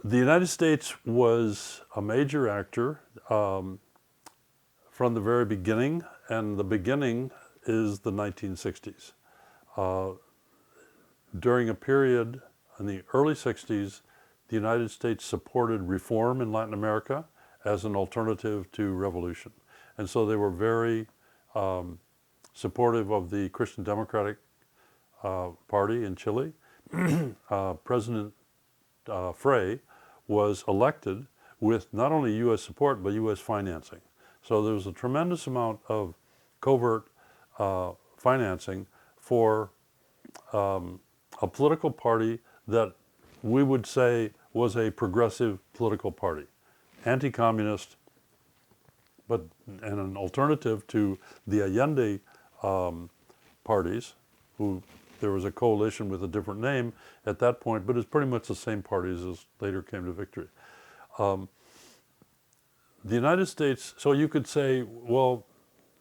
The United States was a major actor from the very beginning, and the beginning is the 1960s. During a period in the early 60s, the United States supported reform in Latin America as an alternative to revolution. And so they were very supportive of the Christian Democratic Party in Chile. President Frey was elected with not only U.S. support, but U.S. financing. So there was a tremendous amount of covert financing for a political party that we would say was a progressive political party, anti-communist, but and an alternative to the Allende parties, who there was a coalition with a different name at that point, but it's pretty much the same parties as later came to victory. The United States, so you could say, well,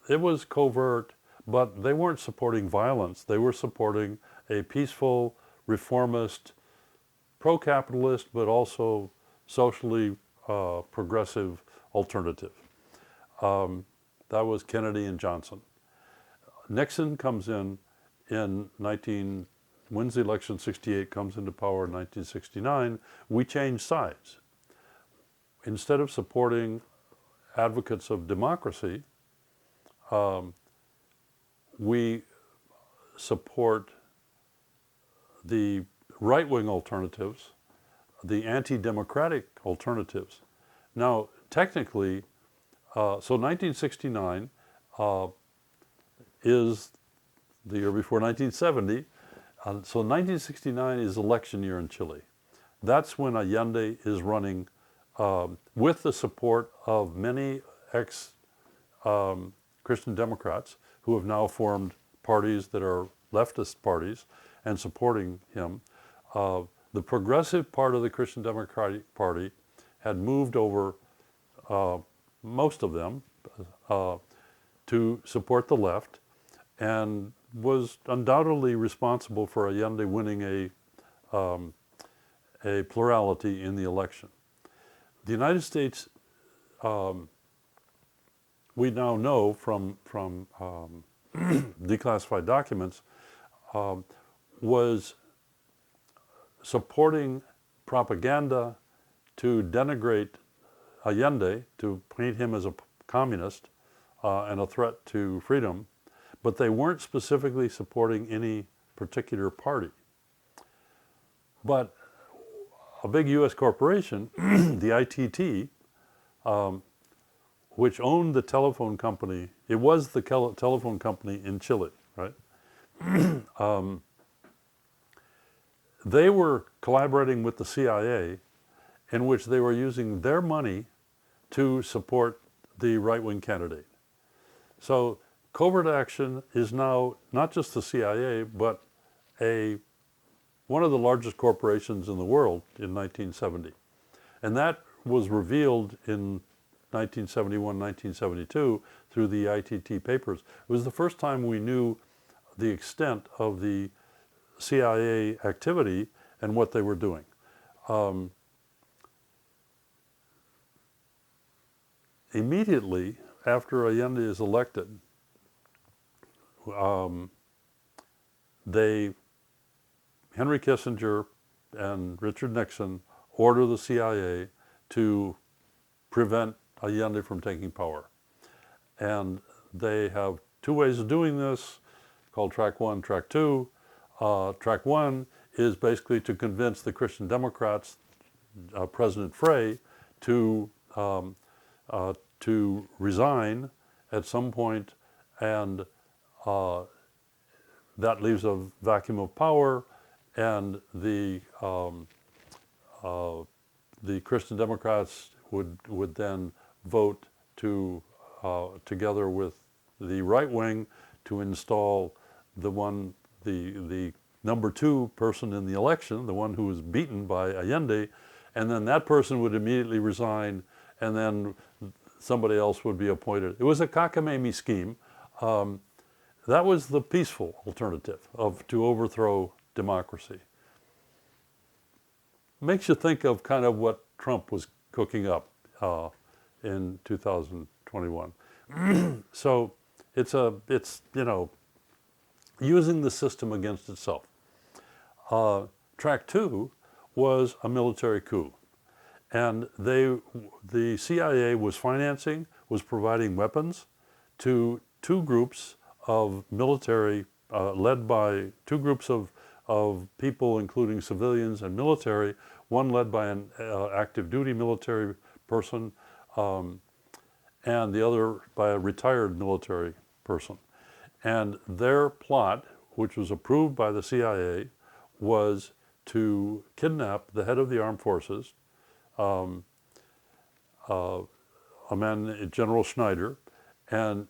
it was covert, but they weren't supporting violence. They were supporting a peaceful, reformist, pro-capitalist, but also socially progressive alternative. That was Kennedy and Johnson. Nixon comes in wins the election in 68, comes into power in 1969. We changed sides. Instead of supporting advocates of democracy, we support the right-wing alternatives, the anti-democratic alternatives. Now, technically, so 1969 is the year before 1970. So 1969 is election year in Chile. That's when Allende is running with the support of many ex-Christian Democrats who have now formed parties that are leftist parties and supporting him. The progressive part of the Christian Democratic Party had moved over, most of them, to support the left, and was undoubtedly responsible for Allende winning a plurality in the election. The United States, we now know from declassified documents, was supporting propaganda to denigrate Allende, to paint him as a communist and a threat to freedom, but they weren't specifically supporting any particular party. But a big U.S. corporation, the ITT, which owned the telephone company, it was the telephone company in Chile, right? They were collaborating with the CIA, in which they were using their money to support the right-wing candidate. So covert action is now not just the CIA, but one of the largest corporations in the world in 1970. And that was revealed in 1971, 1972 through the ITT papers. It was the first time we knew the extent of the CIA activity and what they were doing. Immediately after Allende is elected, Henry Kissinger and Richard Nixon order the CIA to prevent Allende from taking power. And they have two ways of doing this, called track one, track two. Track one is basically to convince the Christian Democrats, President Frey, to resign at some point, and that leaves a vacuum of power, and the Christian Democrats would then vote to together with the right wing to install the number two person in the election, the one who was beaten by Allende, and then that person would immediately resign, and then somebody else would be appointed. It was a cockamamie scheme. That was the peaceful alternative to overthrow democracy. makes you think of kind of what Trump was cooking up in 2021. So it's using the system against itself. Track 2 was a military coup. And the CIA was providing weapons to two groups of military, led by two groups of people, including civilians and military, one led by an active duty military person, and the other by a retired military person. And their plot, which was approved by the CIA, was to kidnap the head of the armed forces, a man, General Schneider, and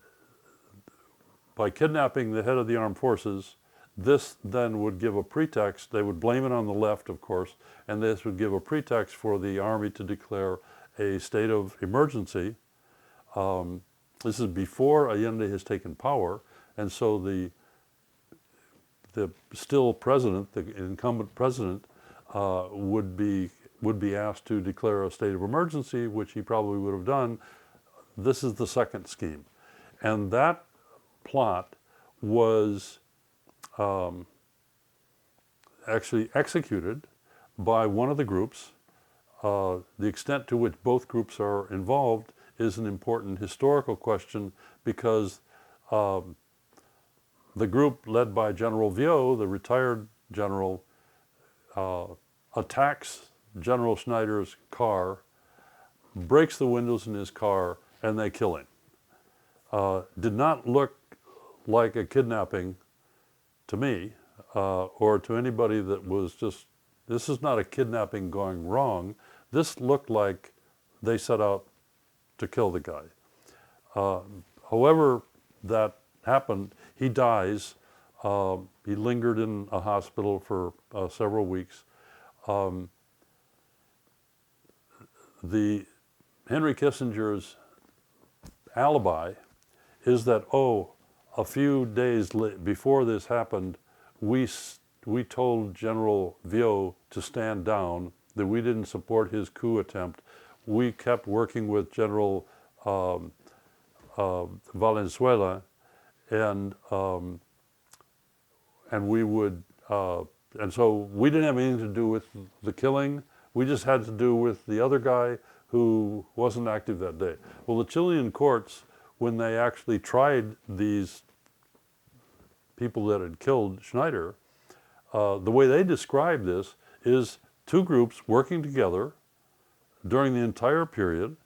by kidnapping the head of the armed forces, this then would give a pretext. They would blame it on the left, of course, and this would give a pretext for the army to declare a state of emergency. This is before Allende has taken power, and so the still president, the incumbent president, would be asked to declare a state of emergency, which he probably would have done. This is the second scheme, and that plot was actually executed by one of the groups. The extent to which both groups are involved is an important historical question, because the group led by General Viau, the retired general, attacks General Schneider's car, breaks the windows in his car, and they kill him. Did not look like a kidnapping to me, or to anybody that was just, this is not a kidnapping going wrong. This looked like they set out to kill the guy. However that happened, he dies. He lingered in a hospital for several weeks. Henry Kissinger's alibi is that, a few days before this happened, we told General Viau to stand down, that we didn't support his coup attempt. We kept working with General Valenzuela, and we would, and so we didn't have anything to do with the killing. We just had to do with the other guy who wasn't active that day. Well, the Chilean courts, when they actually tried these people that had killed Schneider, the way they describe this is two groups working together during the entire period,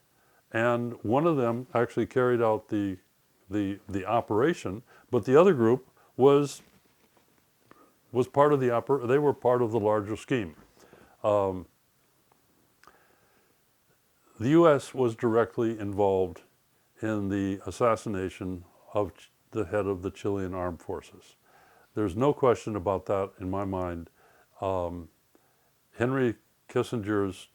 and one of them actually carried out the operation, but the other group was part of the they were part of the larger scheme. The U.S. was directly involved in the assassination of the head of the Chilean armed forces. There's no question about that in my mind. Henry Kissinger's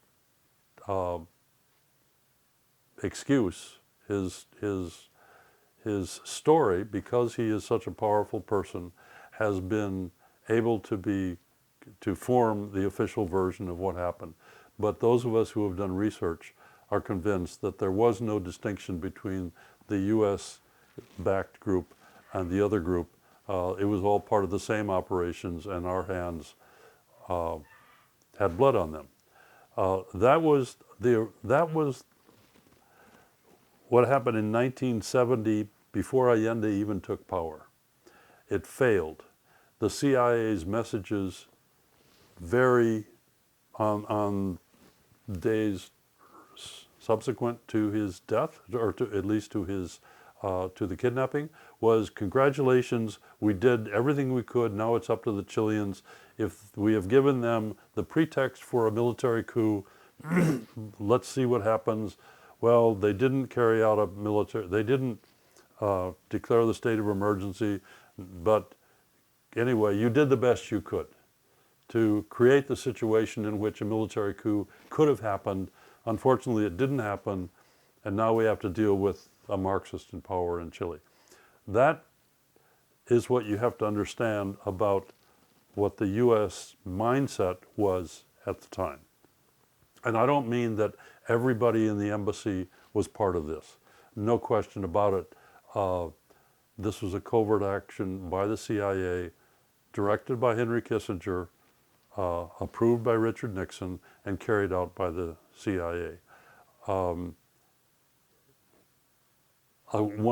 excuse, his story, because he is such a powerful person, has been able to form the official version of what happened. But those of us who have done research are convinced that there was no distinction between the U.S.-backed group and the other group. It was all part of the same operations, and our hands had blood on them. That was what happened in 1970, before Allende even took power. It failed. The CIA's messages vary on days subsequent to his death, or at least to the kidnapping, was congratulations, we did everything we could, now it's up to the Chileans. If we have given them the pretext for a military coup, let's see what happens. Well, they didn't carry out they didn't declare the state of emergency, but anyway, you did the best you could to create the situation in which a military coup could have happened. Unfortunately, it didn't happen, and now we have to deal with a Marxist in power in Chile. That is what you have to understand about what the U.S. mindset was at the time. And I don't mean that everybody in the embassy was part of this. No question about it. This was a covert action by the CIA, directed by Henry Kissinger, approved by Richard Nixon, and carried out by the CIA. One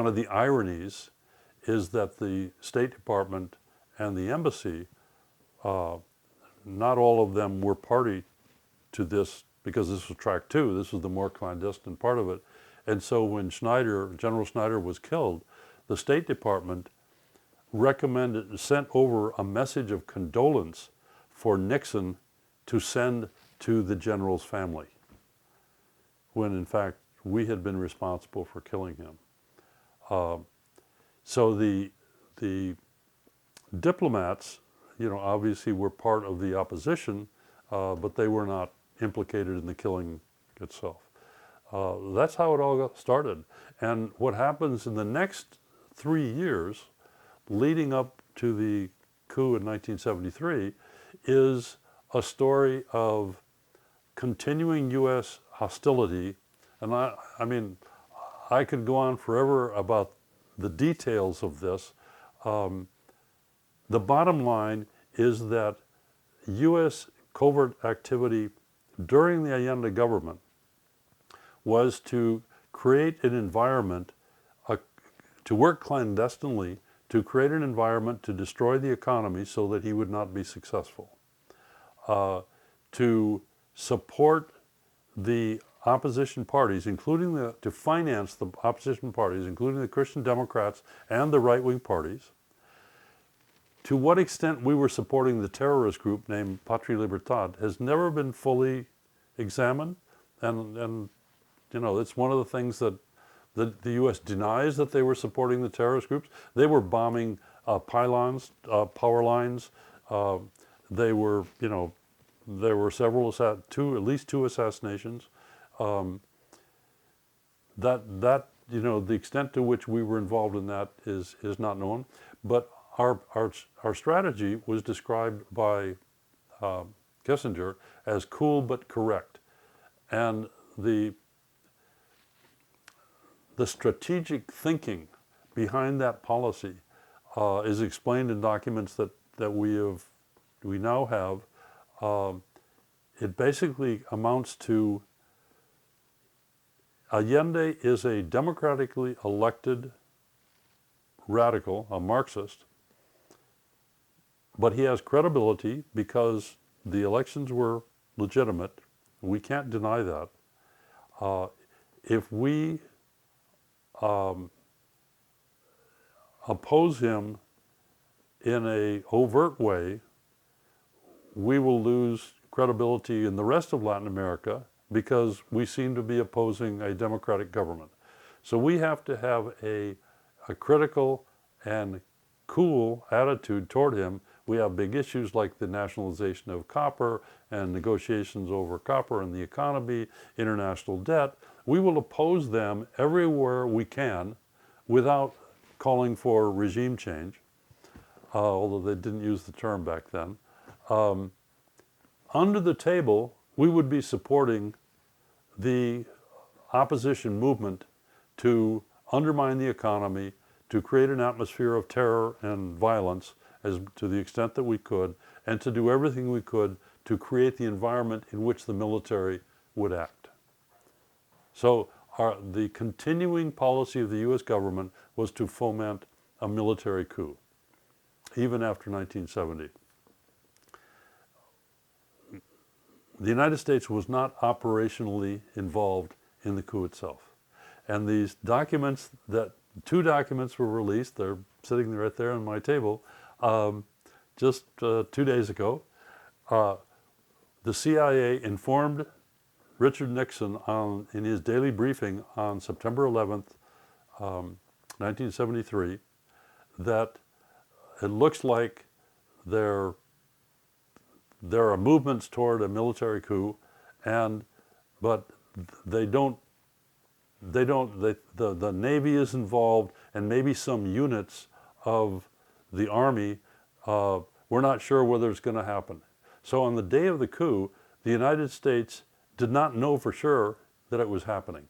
of the ironies is that the State Department and the embassy, not all of them were party to this, because this was track two. This was the more clandestine part of it. And so when General Schneider was killed, the State Department sent over a message of condolence for Nixon to send to the general's family, when in fact we had been responsible for killing him. So the diplomats, obviously were part of the opposition, but they were not implicated in the killing itself. That's how it all got started. And what happens in the next 3 years, leading up to the coup in 1973, is a story of continuing U.S. hostility. And I mean, I could go on forever about the details of this. The bottom line is that U.S. covert activity during the Allende government was to create an environment, to work clandestinely, to create an environment to destroy the economy so that he would not be successful, to support the opposition parties, to finance the opposition parties, including the Christian Democrats and the right-wing parties. To what extent we were supporting the terrorist group named Patria Libertad has never been fully examined, and it's one of the things that the U.S. denies, that they were supporting the terrorist groups. They were bombing pylons, power lines. There were several, at least two assassinations. The extent to which we were involved in that is not known. But our strategy was described by Kissinger as cool but correct, and the strategic thinking behind that policy is explained in documents that we now have. It basically amounts to Allende is a democratically elected radical, a Marxist, but he has credibility because the elections were legitimate. We can't deny that. If we oppose him in an overt way, we will lose credibility in the rest of Latin America because we seem to be opposing a democratic government. So we have to have a critical and cool attitude toward him. We have big issues like the nationalization of copper and negotiations over copper and the economy, international debt. We will oppose them everywhere we can without calling for regime change, although they didn't use the term back then. Under the table, we would be supporting the opposition movement to undermine the economy, to create an atmosphere of terror and violence to the extent that we could, and to do everything we could to create the environment in which the military would act. So the continuing policy of the U.S. government was to foment a military coup, even after 1970. The United States was not operationally involved in the coup itself. And these documents, two documents were released, they're sitting right there on my table, just 2 days ago. The CIA informed Richard Nixon in his daily briefing on September 11th, 1973, that it looks like there are movements toward a military coup, but the Navy is involved and maybe some units of the Army. We're not sure whether it's going to happen. So on the day of the coup, the United States did not know for sure that it was happening.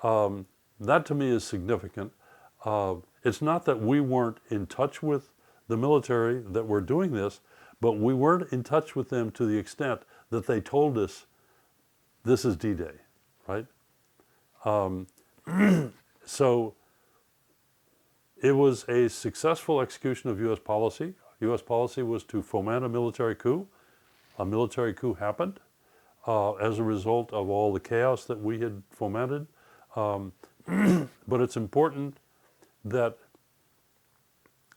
That to me is significant. It's not that we weren't in touch with the military that were doing this, but we weren't in touch with them to the extent that they told us this is D-Day, right? So it was a successful execution of U.S. policy. U.S. policy was to foment a military coup. A military coup happened as a result of all the chaos that we had fomented. But it's important that,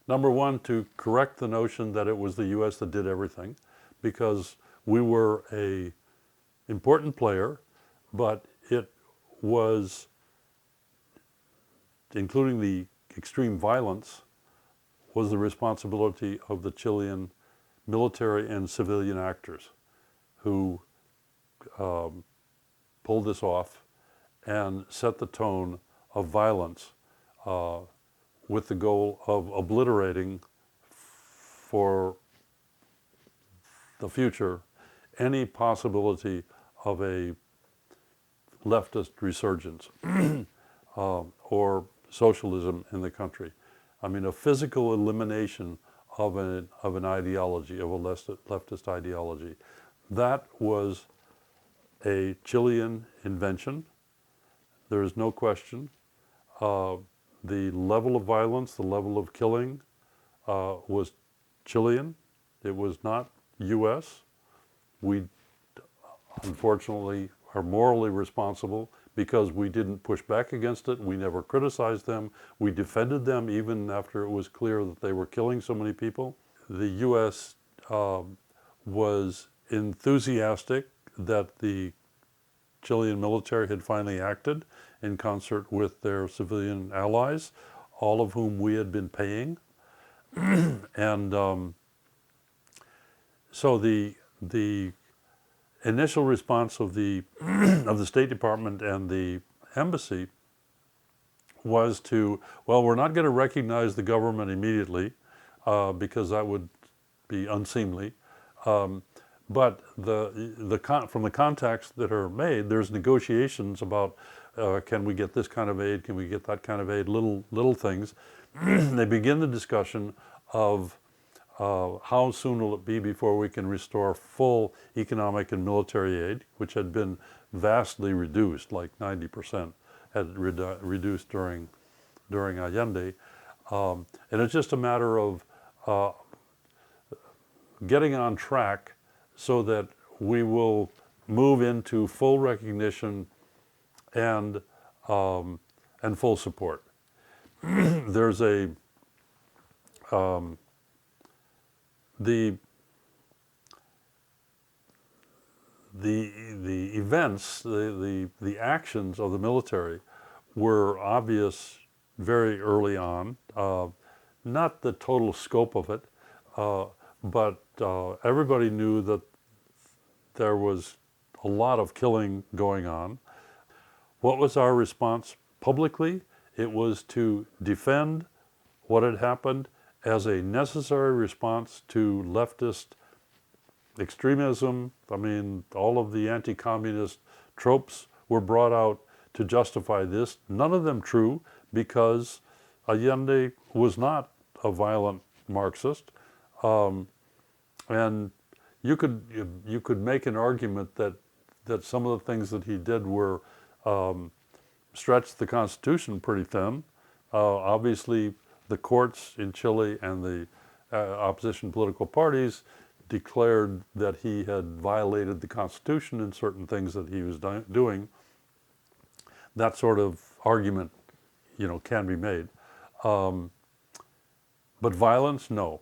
number one, to correct the notion that it was the U.S. that did everything, because we were an important player, but it was, including the extreme violence, was the responsibility of the Chilean military and civilian actors who pulled this off and set the tone of violence with the goal of obliterating for the future any possibility of a leftist resurgence or socialism in the country. I mean, a physical elimination of an ideology, of a leftist ideology. That was a Chilean invention. There is no question. The level of violence, the level of killing was Chilean. It was not U.S. We, unfortunately, are morally responsible because we didn't push back against it. We never criticized them. We defended them even after it was clear that they were killing so many people. The U.S. was enthusiastic that the Chilean military had finally acted in concert with their civilian allies, all of whom we had been paying. And so the initial response of the State Department and the embassy was to, well, we're not going to recognize the government immediately because that would be unseemly. But from the contacts that are made, there's negotiations about can we get this kind of aid, can we get that kind of aid, little things. They begin the discussion of how soon will it be before we can restore full economic and military aid, which had been vastly reduced, like 90% had reduced during Allende. And it's just a matter of getting on track so that we will move into full recognition and full support. There's the events, the actions of the military were obvious very early on. Not the total scope of it, but everybody knew that there was a lot of killing going on. What was our response publicly? It was to defend what had happened as a necessary response to leftist extremism. I mean, all of the anti-communist tropes were brought out to justify this. None of them true, because Allende was not a violent Marxist. And you could make an argument that some of the things that he did were stretched the Constitution pretty thin. Obviously, the courts in Chile and the opposition political parties declared that he had violated the Constitution in certain things that he was doing. That sort of argument, can be made. But violence, no.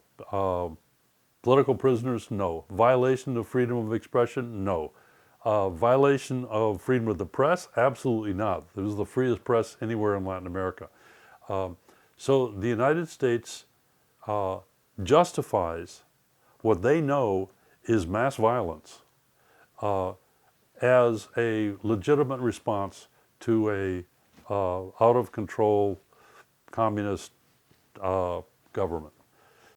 Political prisoners, no. Violation of freedom of expression, no. Violation of freedom of the press, absolutely not. It was the freest press anywhere in Latin America. So the United States justifies what they know is mass violence as a legitimate response to a out-of-control communist government.